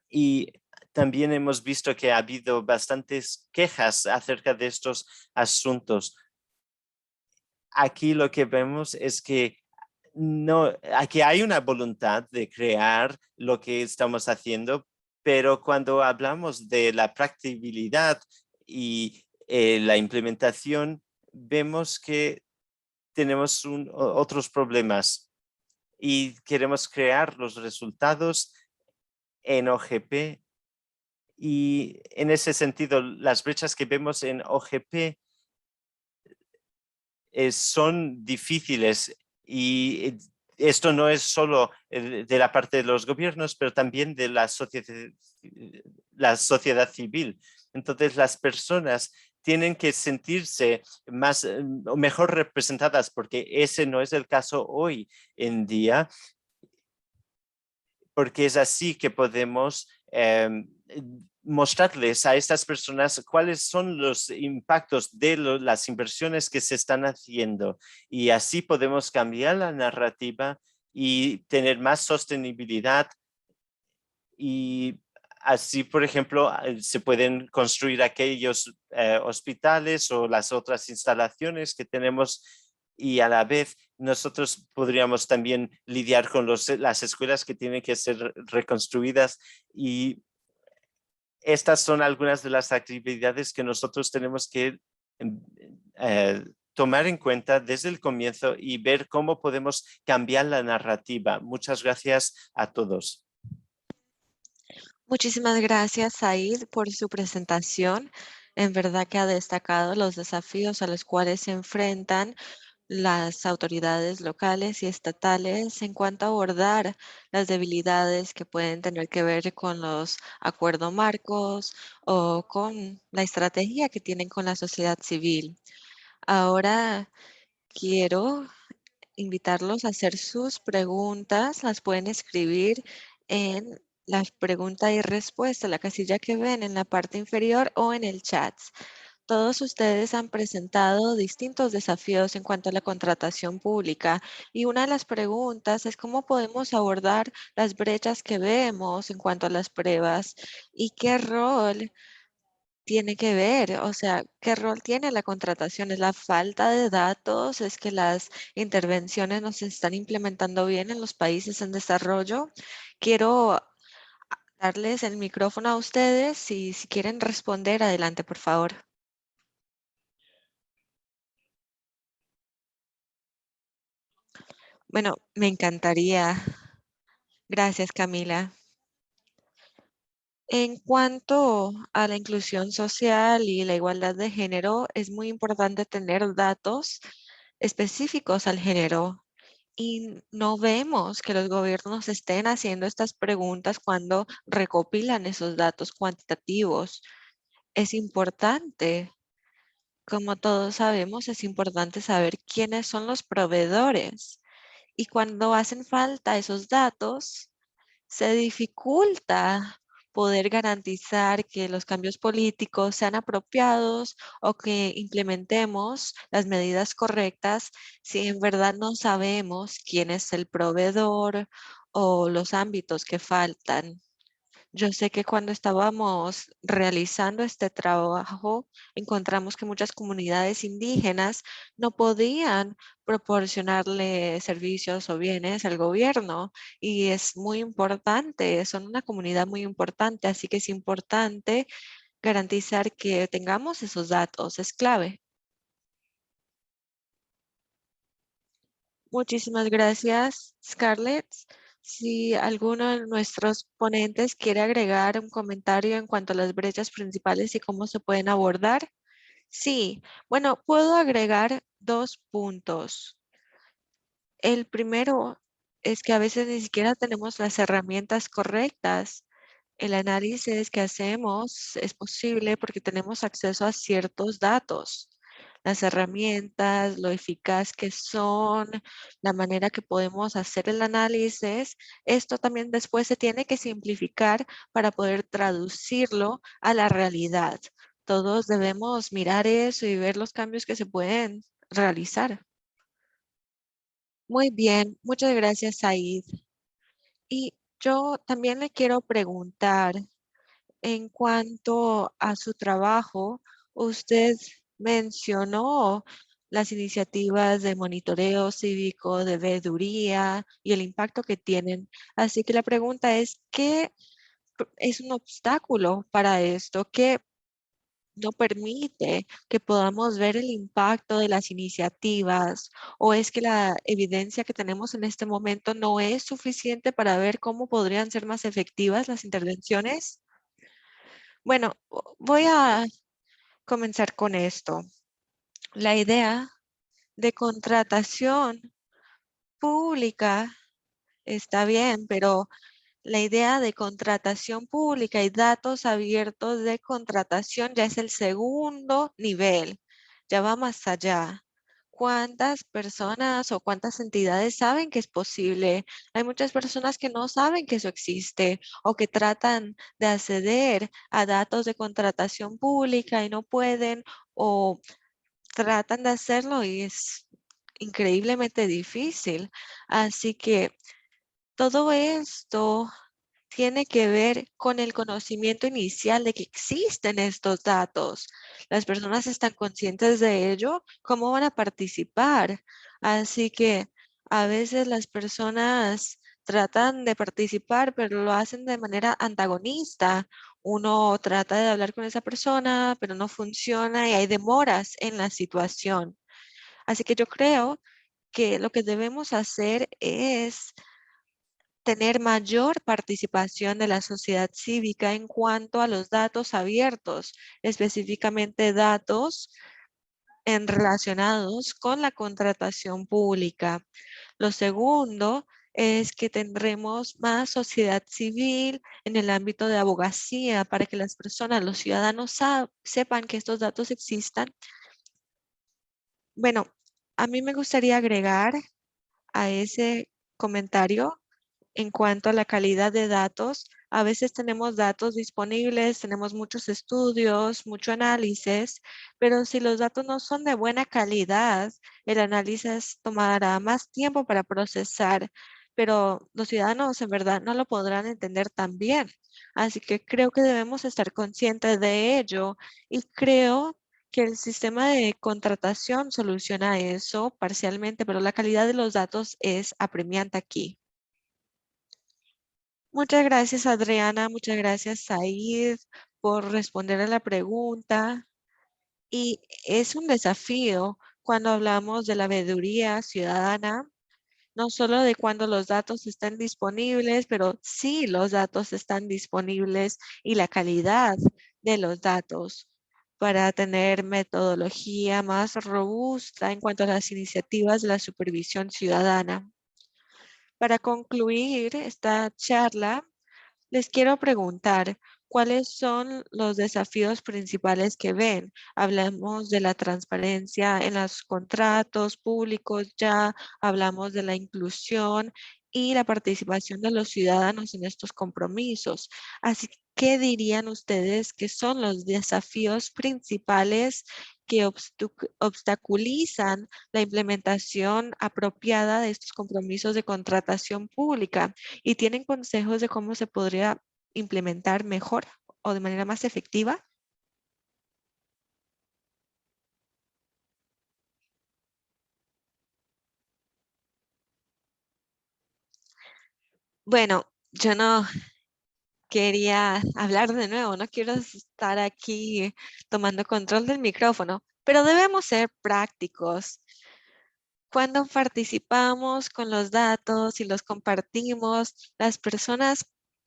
Y también hemos visto que ha habido bastantes quejas acerca de estos asuntos. Aquí lo que vemos es que aquí hay una voluntad de crear lo que estamos haciendo, pero cuando hablamos de la practicabilidad y la implementación, vemos que tenemos otros problemas y queremos crear los resultados en OGP. Y en ese sentido, las brechas que vemos en OGP son difíciles y esto no es solo de la parte de los gobiernos, pero también de la sociedad civil. Entonces las personas tienen que sentirse mejor representadas porque ese no es el caso hoy en día, porque es así que podemos mostrarles a estas personas cuáles son los impactos de las inversiones que se están haciendo y así podemos cambiar la narrativa y tener más sostenibilidad y así, por ejemplo, se pueden construir aquellos hospitales o las otras instalaciones que tenemos y a la vez nosotros podríamos también lidiar con las escuelas que tienen que ser reconstruidas y estas son algunas de las actividades que nosotros tenemos que tomar en cuenta desde el comienzo y ver cómo podemos cambiar la narrativa. Muchas gracias a todos. Muchísimas gracias, Said, por su presentación. En verdad que ha destacado los desafíos a los cuales se enfrentan las autoridades locales y estatales en cuanto a abordar las debilidades que pueden tener que ver con los acuerdos marcos o con la estrategia que tienen con la sociedad civil. Ahora quiero invitarlos a hacer sus preguntas. Las pueden escribir en las preguntas y respuestas, la casilla que ven en la parte inferior o en el chat. Todos ustedes han presentado distintos desafíos en cuanto a la contratación pública y una de las preguntas es cómo podemos abordar las brechas que vemos en cuanto a las pruebas y qué rol tiene que ver, o sea, ¿qué rol tiene la contratación? ¿Es la falta de datos? ¿Es que las intervenciones no se están implementando bien en los países en desarrollo? Quiero darles el micrófono a ustedes y si quieren responder, adelante, por favor. Bueno, me encantaría. Gracias, Camila. En cuanto a la inclusión social y la igualdad de género, es muy importante tener datos específicos al género. Y no vemos que los gobiernos estén haciendo estas preguntas cuando recopilan esos datos cuantitativos. Es importante, como todos sabemos, es importante saber quiénes son los proveedores. Y cuando hacen falta esos datos, se dificulta poder garantizar que los cambios políticos sean apropiados o que implementemos las medidas correctas si en verdad no sabemos quién es el proveedor o los ámbitos que faltan. Yo sé que cuando estábamos realizando este trabajo, encontramos que muchas comunidades indígenas no podían proporcionarle servicios o bienes al gobierno y es muy importante, son una comunidad muy importante, así que es importante garantizar que tengamos esos datos, es clave. Muchísimas gracias, Scarlett. Si alguno de nuestros ponentes quiere agregar un comentario en cuanto a las brechas principales y cómo se pueden abordar. Sí, bueno, puedo agregar 2 puntos. El primero es que a veces ni siquiera tenemos las herramientas correctas. El análisis que hacemos es posible porque tenemos acceso a ciertos datos, las herramientas, lo eficaz que son, la manera que podemos hacer el análisis. Esto también después se tiene que simplificar para poder traducirlo a la realidad. Todos debemos mirar eso y ver los cambios que se pueden realizar. Muy bien, muchas gracias, Said. Y yo también le quiero preguntar, en cuanto a su trabajo, usted mencionó las iniciativas de monitoreo cívico, de veeduría y el impacto que tienen. Así que la pregunta es, ¿qué es un obstáculo para esto? ¿Qué no permite que podamos ver el impacto de las iniciativas? ¿O es que la evidencia que tenemos en este momento no es suficiente para ver cómo podrían ser más efectivas las intervenciones? Bueno, voy a comenzar con esto. La idea de contratación pública está bien, pero la idea de contratación pública y datos abiertos de contratación ya es el segundo nivel, ya va más allá. ¿Cuántas personas o cuántas entidades saben que es posible? Hay muchas personas que no saben que eso existe o que tratan de acceder a datos de contratación pública y no pueden o tratan de hacerlo y es increíblemente difícil. Así que todo esto tiene que ver con el conocimiento inicial de que existen estos datos. Las personas están conscientes de ello, ¿cómo van a participar? Así que a veces las personas tratan de participar, pero lo hacen de manera antagonista uno trata de hablar con esa persona, pero no funciona y hay demoras en la situación. Así que yo creo que lo que debemos hacer es tener mayor participación de la sociedad cívica en cuanto a los datos abiertos, específicamente datos relacionados con la contratación pública. Lo segundo es que tendremos más sociedad civil en el ámbito de abogacía para que las personas, los ciudadanos sepan que estos datos existan. Bueno, a mí me gustaría agregar a ese comentario en cuanto a la calidad de datos. A veces tenemos datos disponibles, tenemos muchos estudios, mucho análisis, pero si los datos no son de buena calidad, el análisis tomará más tiempo para procesar, pero los ciudadanos en verdad no lo podrán entender tan bien. Así que creo que debemos estar conscientes de ello y creo que el sistema de contratación soluciona eso parcialmente, pero la calidad de los datos es apremiante aquí. Muchas gracias, Adriana. Muchas gracias, Said, por responder a la pregunta. Y es un desafío cuando hablamos de la veeduría ciudadana, no solo de cuando los datos están disponibles, pero sí los datos están disponibles y la calidad de los datos para tener metodología más robusta en cuanto a las iniciativas de la supervisión ciudadana. Para concluir esta charla, les quiero preguntar, ¿cuáles son los desafíos principales que ven? Hablamos de la transparencia en los contratos públicos, ya hablamos de la inclusión y la participación de los ciudadanos en estos compromisos. Así que, ¿qué dirían ustedes que son los desafíos principales que obstaculizan la implementación apropiada de estos compromisos de contratación pública? ¿Y tienen consejos de cómo se podría implementar mejor o de manera más efectiva? Bueno, yo no quería hablar de nuevo, no quiero estar aquí tomando control del micrófono, pero debemos ser prácticos. Cuando participamos con los datos y los compartimos, las personas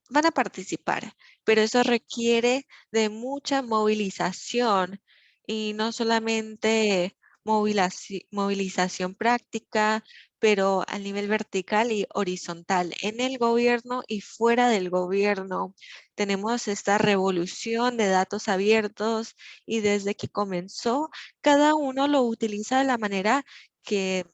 van a participar, pero eso requiere de mucha movilización y no solamente movilización práctica, pero a nivel vertical y horizontal, en el gobierno y fuera del gobierno. Tenemos esta revolución de datos abiertos y desde que comenzó, cada uno lo utiliza de la manera que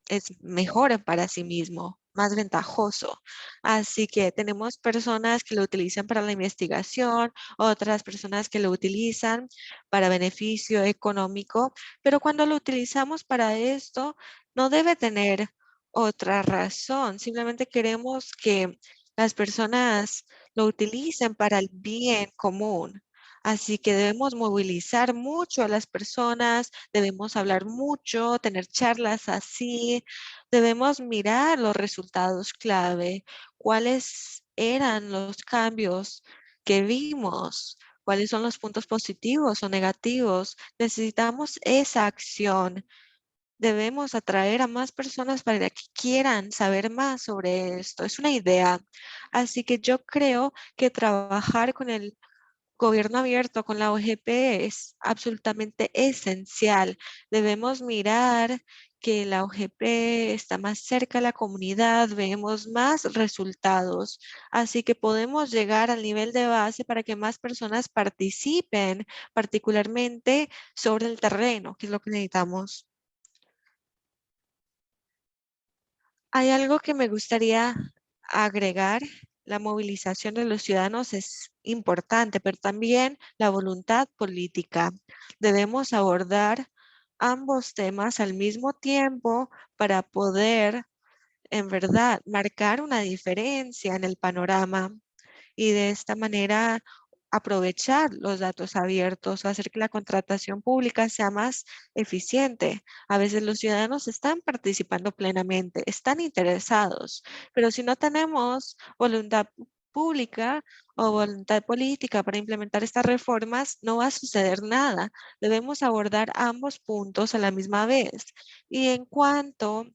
es mejor para sí mismo, más ventajoso. Así que tenemos personas que lo utilizan para la investigación, otras personas que lo utilizan para beneficio económico, pero cuando lo utilizamos para esto, no debe tener otra razón. Simplemente queremos que las personas lo utilicen para el bien común. Así que debemos movilizar mucho a las personas, debemos hablar mucho, tener charlas así, debemos mirar los resultados clave, cuáles eran los cambios que vimos, cuáles son los puntos positivos o negativos. Necesitamos esa acción. Debemos atraer a más personas para que quieran saber más sobre esto. Es una idea. Así que yo creo que trabajar con el gobierno abierto, con la OGP es absolutamente esencial. Debemos mirar que la OGP está más cerca de la comunidad, vemos más resultados. Así que podemos llegar al nivel de base para que más personas participen, particularmente sobre el terreno, que es lo que necesitamos. Hay algo que me gustaría agregar. La movilización de los ciudadanos es importante, pero también la voluntad política. Debemos abordar ambos temas al mismo tiempo para poder, en verdad, marcar una diferencia en el panorama y de esta manera aprovechar los datos abiertos, hacer que la contratación pública sea más eficiente. A veces los ciudadanos están participando plenamente, están interesados, pero si no tenemos voluntad pública o voluntad política para implementar estas reformas, no va a suceder nada. Debemos abordar ambos puntos a la misma vez. Y en cuanto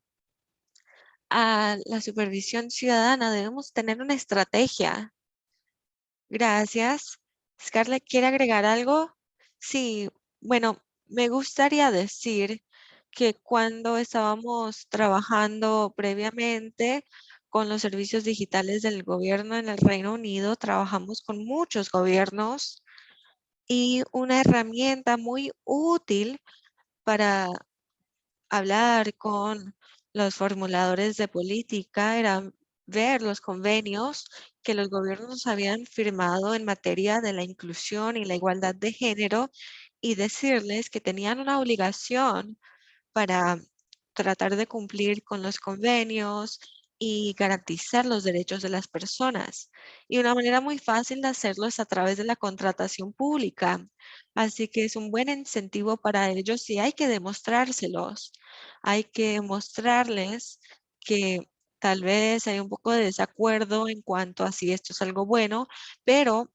a la supervisión ciudadana, debemos tener una estrategia. Gracias. Scarlett, ¿quiere agregar algo? Sí, bueno, me gustaría decir que cuando estábamos trabajando previamente con los servicios digitales del gobierno en el Reino Unido, trabajamos con muchos gobiernos y una herramienta muy útil para hablar con los formuladores de política era ver los convenios que los gobiernos habían firmado en materia de la inclusión y la igualdad de género y decirles que tenían una obligación para tratar de cumplir con los convenios y garantizar los derechos de las personas. Y una manera muy fácil de hacerlo es a través de la contratación pública. Así que es un buen incentivo para ellos y hay que demostrárselos. Hay que mostrarles que tal vez hay un poco de desacuerdo en cuanto a si esto es algo bueno, pero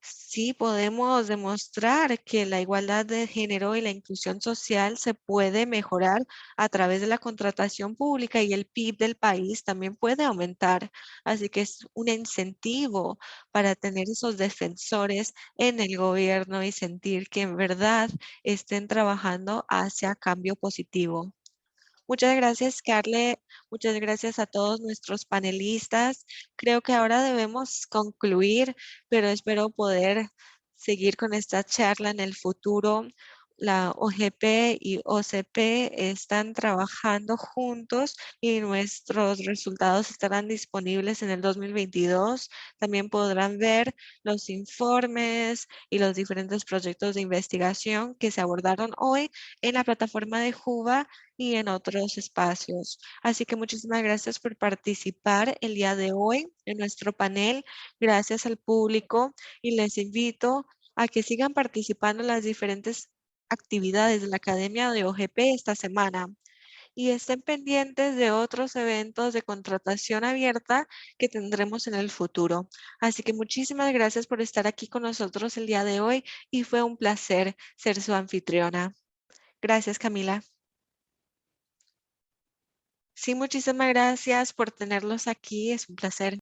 sí podemos demostrar que la igualdad de género y la inclusión social se puede mejorar a través de la contratación pública y el PIB del país también puede aumentar. Así que es un incentivo para tener esos defensores en el gobierno y sentir que en verdad estén trabajando hacia cambio positivo. Muchas gracias, Scarlett. Muchas gracias a todos nuestros panelistas. Creo que ahora debemos concluir, pero espero poder seguir con esta charla en el futuro. La OGP y OCP están trabajando juntos y nuestros resultados estarán disponibles en el 2022. También podrán ver los informes y los diferentes proyectos de investigación que se abordaron hoy en la plataforma de Juba y en otros espacios. Así que muchísimas gracias por participar el día de hoy en nuestro panel. Gracias al público y les invito a que sigan participando en las diferentes actividades de la Academia de OGP esta semana y estén pendientes de otros eventos de contratación abierta que tendremos en el futuro. Así que muchísimas gracias por estar aquí con nosotros el día de hoy y fue un placer ser su anfitriona. Gracias, Camila. Sí, muchísimas gracias por tenerlos aquí. Es un placer.